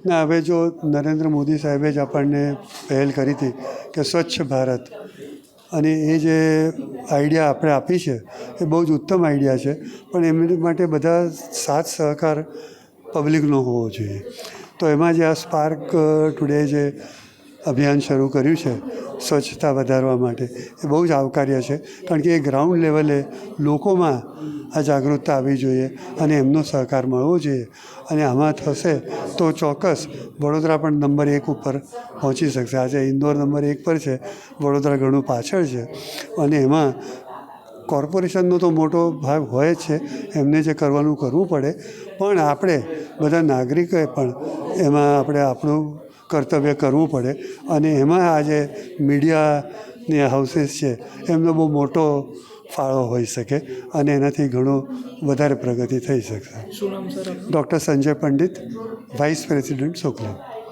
ને હવે જો નરેન્દ્ર મોદી સાહેબે જ આપણને પહેલ કરી હતી કે સ્વચ્છ ભારત, અને એ જે આઈડિયા આપણે આપી છે એ બહુ જ ઉત્તમ આઈડિયા છે, પણ એમની માટે બધા સાથ સહકાર પબ્લિકનો હોવો જોઈએ. તો એમાં જે આ સ્પાર્ક ટુડે જે અભિયાન શરૂ કર્યું છે સ્વચ્છતા વધારવા માટે, એ બહુ જ આવકાર્ય છે, કારણ કે એ ગ્રાઉન્ડ લેવલે લોકોમાં આ જાગૃતતા આવવી જોઈએ અને એમનો સહકાર મળવો જોઈએ. અને આમાં થશે તો ચોક્કસ વડોદરા પણ નંબર 1 ઉપર પહોંચી શકશે. આજે ઇન્દોર નંબર 1 પર છે, વડોદરા ઘણું પાછળ છે. અને એમાં કોર્પોરેશનનો તો મોટો ભાગ હોય જ છે, એમને જે કરવાનું કરવું પડે, પણ આપણે બધા નાગરિકોએ પણ એમાં આપણે આપણું કર્તવ્ય કરવું પડે. અને એમાં આજે મીડિયાની હાઉસીસ છે એમનો બહુ મોટો ફાળો હોઈ શકે અને એનાથી ઘણું વધારે પ્રગતિ થઈ શકશે. શું નામ સર આપનું? Doctor Sanjay Pandit, vice president સુકલમ.